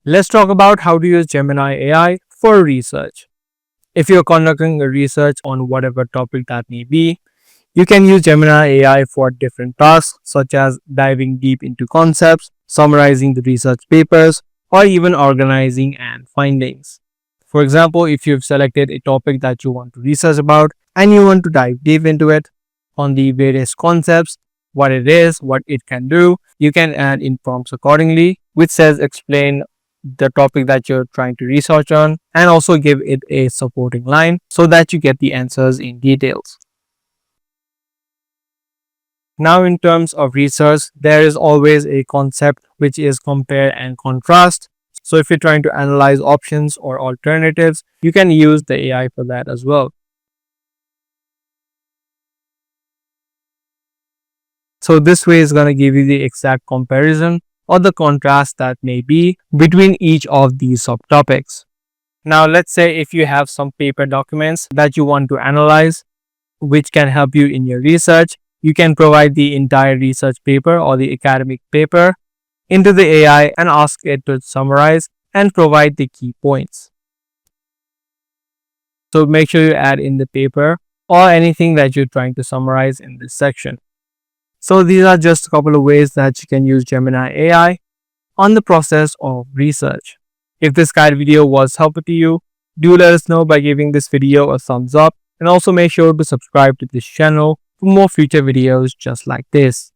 Let's talk about how to use Gemini AI for research. If you're conducting a research on whatever topic that may be, you can use Gemini AI for different tasks such as diving deep into concepts, summarizing the research papers, or even organizing and findings. For example, if you've selected a topic that you want to research about and you want to dive deep into it on the various concepts, what it is, what it can do, you can add in prompts accordingly, which says explain the topic that you're trying to research on and also give it a supporting line so that you get the answers in details. Now, in terms of research, there is always a concept which is compare and contrast. So if you're trying to analyze options or alternatives, you can use the AI for that as well. So this way is going to give you the exact comparison or the contrast that may be between each of these subtopics. Now, let's say if you have some paper documents that you want to analyze, which can help you in your research, you can provide the entire research paper or the academic paper into the AI and ask it to summarize and provide the key points. So make sure you add in the paper or anything that you're trying to summarize in this section. So these are just a couple of ways that you can use Gemini AI on the process of research. If this guide video was helpful to you, do let us know by giving this video a thumbs up and also make sure to subscribe to this channel for more future videos just like this.